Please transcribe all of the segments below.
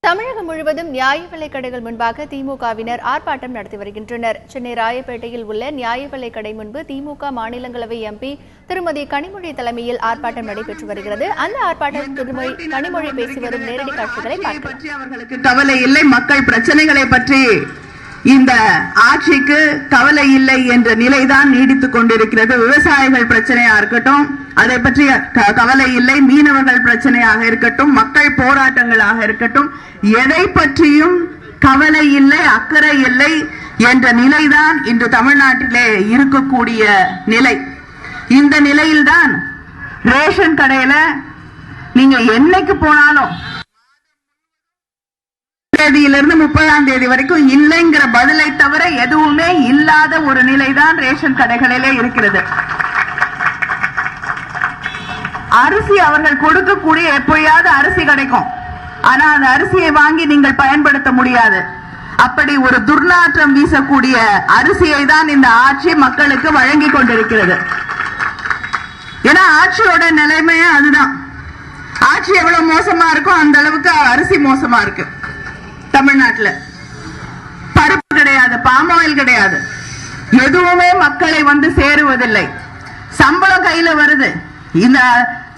தமிழகம் முழுவதும் நியாய விலைக் கடைகள் முன்பாக திமுகவினர் ஆர்ப்பாட்டம் நடத்தி வருகின்றனர். சென்னை ராயப்பேட்டையில் உள்ள நியாய விலைக் கடை முன்பு திமுக மாநிலங்களவை எம்பி திருமதி கனிமொழி தலைமையில் ஆர்ப்பாட்டம் நடைபெற்று வருகிறது. அந்த ஆர்ப்பாட்டத்தில் கனிமொழி பேசி வரும் நேரடி காட்சிகளை பார்க்கலாம். அவர்களுக்கு கவலை இல்லை, மக்கள் பிரச்சனைகளை பற்றி இந்த ஆட்சிக்கு கவலை இல்லை என்ற நிலைதான் நீடித்துக் கொண்டிருக்கிறது. விவசாயிகள் பிரச்சனையா இருக்கட்டும், அதை பற்றி கவலை இல்லை. மீனவர்கள் பிரச்சனையாக இருக்கட்டும், மக்கள் போராட்டங்களாக இருக்கட்டும், எதை பற்றியும் கவலை இல்லை, அக்கறை இல்லை என்ற நிலைதான் இன்று தமிழ்நாட்டிலே இருக்கக்கூடிய நிலை. இந்த நிலையில்தான் ரேஷன் கடையில நீங்க என்னைக்கு போனாலும் தேதியிலிருந்து 30ஆம் தேதி வரைக்கும் இல்லைங்கிற பதிலை தவிர எதுவுமே இல்லாத ஒரு நிலைதான் ரேஷன் கடைகளிலே இருக்கிறது. அரிசி அவர்கள் கொடுக்கக்கூடிய எப்பயாவது அரிசி கிடைக்கும், ஆனா அந்த அரிசியை வாங்கி நீங்கள் பயன்படுத்த முடியாது. அப்படி ஒரு துர்நாற்றம் வீசக்கூடிய அரிசியை தான் இந்த ஆட்சி மக்களுக்கு வழங்கி கொண்டிருக்கிறது. ஏன்னா ஆட்சியோட நிலைமையே அதுதான். ஆட்சி எவ்வளவு மோசமா இருக்கும் அந்த அளவுக்கு அரிசி மோசமா இருக்கு. தமிழ்நாட்டில் பருப்பு கிடையாது, பாமாயில் கிடையாது, எதுவுமே மக்களை வந்து சேருவதில்லை. சம்பளம் கையில வருது, இந்த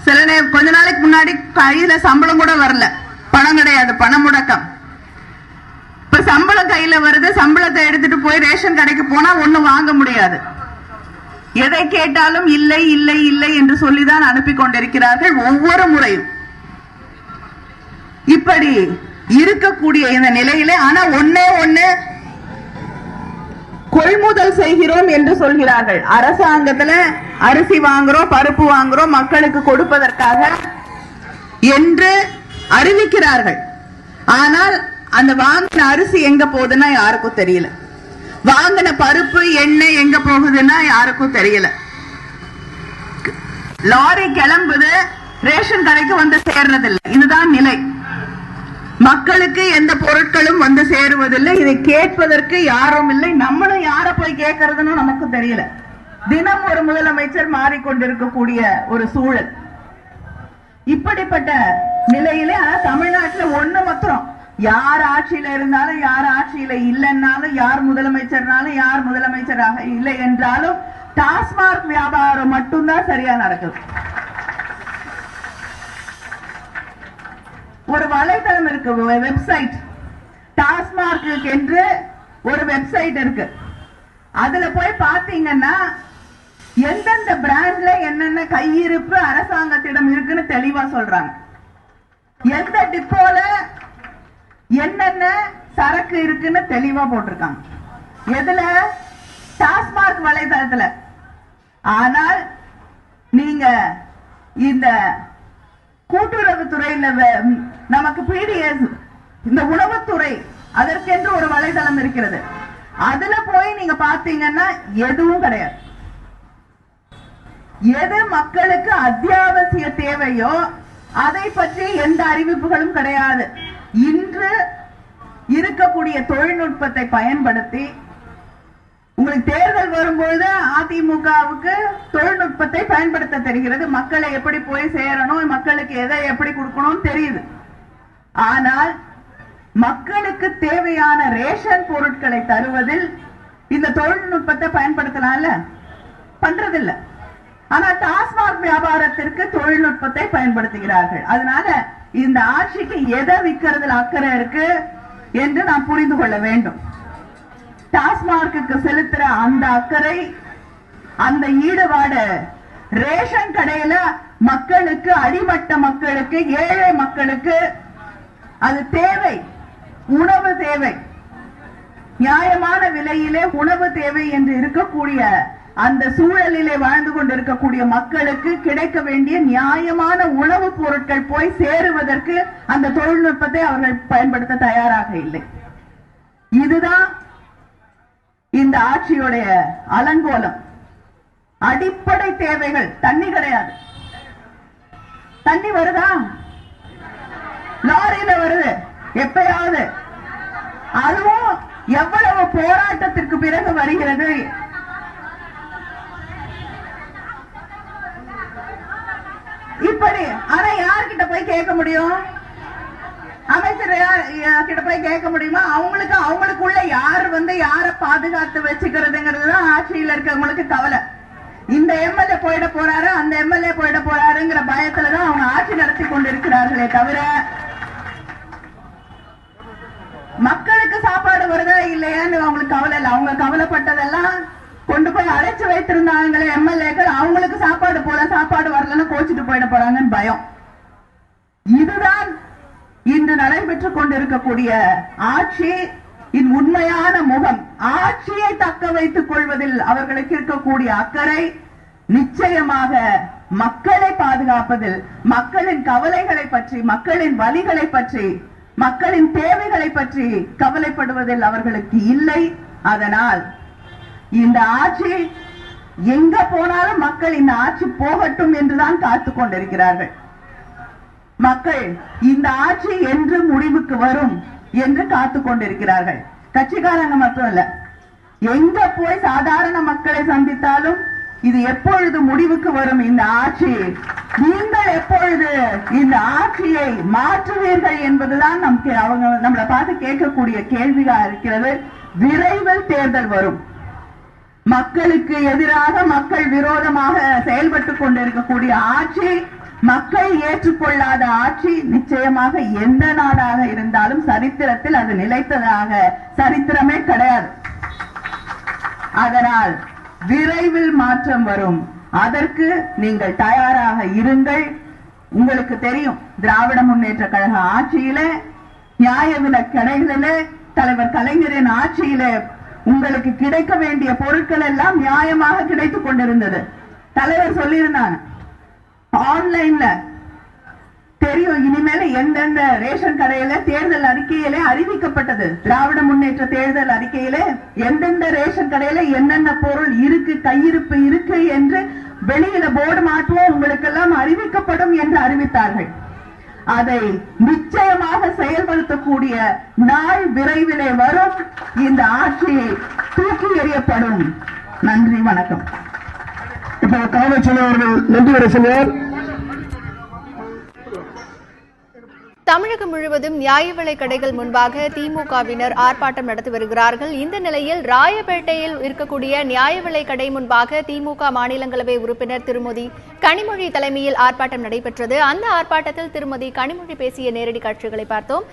சில கொஞ்ச நாளைக்கு முன்னாடி கையில சம்பளம் கூட வரல, பணம் கிடையாது, பண முடக்கம். இப்ப சம்பளம் கையில வருது, சம்பளத்தை எடுத்துட்டு போய் ரேஷன் கடைக்கு போனா ஒண்ணும் வாங்க முடியாது. எதை கேட்டாலும் இல்லை இல்லை இல்லை என்று சொல்லிதான் அனுப்பி கொண்டிருக்கிறார்கள் ஒவ்வொரு முறையும். இப்படி இருக்கக்கூடிய இந்த நிலையிலே ஆனா ஒண்ணு கொள்முதல் செய்கிறோம் என்று சொல்கிறார்கள். அரசாங்கத்துல அரிசி வாங்குறோம், பருப்பு வாங்குறோம் மக்களுக்கு கொடுப்பதற்காக என்று அறிவிக்கிறார்கள். ஆனால் அந்த வாங்கின அரிசி எங்க போகுதுன்னா யாருக்கும் தெரியல. வாங்கின பருப்பு எண்ணெய் எங்க போகுதுன்னா யாருக்கும் தெரியல. லாரி கிளம்புது, ரேஷன் கடைக்கு வந்து சேர்றதில்லை. இதுதான் நிலை. மக்களுக்கு எந்த பொருட்களும் வந்து சேருவதில்லை. இதை கேட்பதற்கு யாரும் இல்லை. நம்மளும் யார போய் கேட்கறதுன்னு நமக்கு தெரியல. தினம் ஒரு முதலமைச்சர் மாறிக்கொண்டிருக்கக்கூடிய ஒரு சூழல். இப்படிப்பட்ட நிலையிலே தமிழ்நாட்டில் ஒண்ணு மாத்திரம், யார் ஆட்சியில இருந்தாலும் யார் ஆட்சியில இல்லைன்னாலும் யார் முதலமைச்சர்னாலும் யார் முதலமைச்சராக இல்லை என்றாலும் டாஸ்மாக் வியாபாரம் மட்டும்தான் சரியா நடக்குது. ஒரு வலைதளம் இருக்கு, வெப்சைட், டாஸ்மார்க் என்று ஒரு வெப்சைட் இருக்கு. அதுல போய் பாத்தீங்கன்னா எந்தெந்த பிராண்ட்ல என்னென்ன கையிருப்பு அரசாங்கத்திடம் இருக்குன்னு தெளிவா சொல்றாங்க. எந்த டிப்போல என்னென்ன சரக்கு இருக்குன்னு தெளிவா போட்டிருக்காங்க. எதுல? டாஸ்மார்க் வலைதளத்துல. ஆனால் நீங்க இந்த கூட்டுறவுத்துறையில நமக்கு பிடிஎஸ், இந்த உணவுத்துறை, அதற்கென்று ஒரு வலைதளம் இருக்கிறது. அதுல போய் நீங்க பாத்தீங்கன்னா எதுவும் கிடையாது. எது மக்களுக்கு அத்தியாவசிய தேவையோ அதை பற்றி எந்த அறிவிப்புகளும் கிடையாது. இன்று இருக்கக்கூடிய தொழில்நுட்பத்தை பயன்படுத்தி உங்களுக்கு தேர்தல் வரும்பொழுது அதிமுகவுக்கு தொழில்நுட்பத்தை பயன்படுத்த தெரிகிறது. மக்களை எப்படி போய் சேரணும், மக்களுக்கு எதை எப்படி கொடுக்கணும் தெரியுது. ஆனால் மக்களுக்கு தேவையான ரேஷன் பொருட்களை தருவதில் இந்த தொழில்நுட்பத்தை பயன்படுத்தலாம்ல, பண்றதில்லை. ஆனா டாஸ்மாக் வியாபாரத்திற்கு தொழில்நுட்பத்தை பயன்படுத்துகிறார்கள். அதனால இந்த ஆட்சிக்கு எதை விற்கிறதுல அக்கறை இருக்கு என்று நாம் புரிந்து கொள்ள வேண்டும். டாஸ்மார்க்கு செலுத்துற அந்த அக்கறை, அந்த ஈடுபாடு ரேஷன் கடையில மக்களுக்கு, அடிமட்ட மக்களுக்கு, ஏழை மக்களுக்கு அது தேவை. உணவு தேவை, நியாயமான விலையிலே உணவு தேவை என்று இருக்கக்கூடிய அந்த சூழலிலே வாழ்ந்து கொண்டிருக்கக்கூடிய மக்களுக்கு கிடைக்க வேண்டிய நியாயமான உணவுப் பொருட்கள் போய் சேருவதற்கு அந்த தொழில்நுட்பத்தை அவர்கள் பயன்படுத்த தயாராக இல்லை. இதுதான் இந்த ஆட்சியுடைய அலங்கோலம். அடிப்படை தேவைகள், தண்ணி கிடையாது. தண்ணி வருதா? லாரியில வருது எப்பயாவது. அதுவும் எவ்வளவு போராட்டத்திற்கு பிறகு வருகிறது. இப்படி ஆனா யார்கிட்ட போய் கேட்க முடியும்? அமைச்சர் கிட்ட போய் கேட்க முடியுமா? அவங்களுக்குள்ள யார் யாரை பாதுகாத்து வச்சுக்கிறதுங்கிறதுதான் ஆட்சியில் இருக்கிறவங்களுக்கு கவலை. இந்த எம்எல்ஏ போயிட போறாரு, அந்த எம்எல்ஏ போயிட போறாருங்கிற பயத்துலதான் அவங்க ஆட்சி நடத்தி கொண்டிருக்கிறார்களே தவிர மக்களுக்கு சாப்பாடு வருதா இல்லையான்னு அவங்களுக்கு கவலை இல்லை. அவங்க கவலைப்பட்டதெல்லாம் கொண்டு போய் அடைச்சு வைத்திருந்தாங்களே எம்எல்ஏக்கள், அவங்களுக்கு சாப்பாடு போல, சாப்பாடு வரலன்னு கோச்சிட்டு போயிட போறாங்கன்னு பயம். இதுதான் இன்று நடைபெற்றுக் கொண்டிருக்கக்கூடிய ஆட்சி உண்மையான முகம். ஆட்சியை தக்க வைத்துக் கொள்வதில் அவர்களுக்கு இருக்கக்கூடிய அக்கறை நிச்சயமாக மக்களை பாதுகாப்பதில், மக்களின் கவலைகளை பற்றி, மக்களின் வலிகளை பற்றி, மக்களின் தேவைகளை பற்றி கவலைப்படுவதில் அவர்களுக்கு இல்லை. அதனால் இந்த ஆட்சி எங்க போனாலும் மக்கள் இந்த ஆட்சி போகட்டும் என்றுதான் காத்துக் கொண்டிருக்கிறார்கள். மக்கள் இந்த ஆட்சி என்று முடிவுக்கு வரும் என்று காத்துக் கொண்டிருக்கிறார்கள். கட்சிக்காரங்க மட்டும் இல்ல, எங்க போய் சாதாரண மக்களை சந்தித்தாலும் இது எப்பொழுது முடிவுக்கு வரும் இந்த ஆட்சி, நீங்கள் எப்பொழுது இந்த ஆட்சியை மாற்றுவீர்கள் என்பதுதான் அவங்க நம்மளை பார்த்து கேட்கக்கூடிய கேள்வியா இருக்கிறது. விரைவில் தேர்தல் வரும். மக்களுக்கு எதிராக, மக்கள் விரோதமாக செயல்பட்டுக் கொண்டிருக்கக்கூடிய ஆட்சி, மக்கள் ஏற்றுக்கொள்ளாத ஆட்சி நிச்சயமாக எந்த நாடாக இருந்தாலும் சரித்திரத்தில் அது நிலைத்ததாக சரித்திரமே கிடையாது. அதனால் விரைவில் மாற்றம் வரும். அதற்கு நீங்கள் தயாராக இருங்கள். உங்களுக்கு தெரியும், திராவிட முன்னேற்ற கழக ஆட்சியிலே, நியாய விலைக் கடைகளிலே, தலைவர் கலைஞரின் ஆட்சியிலே உங்களுக்கு கிடைக்க வேண்டிய பொருட்கள் எல்லாம் நியாயமாக கிடைத்துக் கொண்டிருந்தது. தலைவர் சொல்லியிருந்தாங்க, ஆன்லைன்ல தெரியும் இனிமேல எந்தெந்த ரேஷன் கடையில தேர்தல் அறிக்கையிலே அறிவிக்கப்பட்டது. திராவிட முன்னேற்ற தேர்தல் அறிக்கையிலே எந்தெந்த ரேஷன் கடையில என்னென்ன பொருள் இருக்கு, கையிருப்பு இருக்கு என்று வெளியில போர்டு மாற்றுவோம், உங்களுக்கு எல்லாம் அறிவிக்கப்படும் என்று அறிவித்தார்கள். அதை நிச்சயமாக செயல்படுத்தக்கூடிய நாள் விரைவிலே வரும். இந்த ஆட்சி தூக்கி எறியப்படும். நன்றி, வணக்கம். இப்போ காவல்துறை அவர்கள் நன்றி வரை சொன்னார். தமிழகம் முழுவதும் நியாய விலைக் கடைகள் முன்பாக திமுகவினர் ஆர்ப்பாட்டம் நடத்தி வருகிறார்கள். இந்த நிலையில் ராயப்பேட்டையில் இருக்கக்கூடிய நியாய விலைக் கடை முன்பாக திமுக மாநிலங்களவை உறுப்பினர் திருமதி கனிமொழி தலைமையில் ஆர்ப்பாட்டம் நடைபெற்றது. அந்த ஆர்ப்பாட்டத்தில் திருமதி கனிமொழி பேசிய நேரடி காட்சிகளை பார்த்தோம்.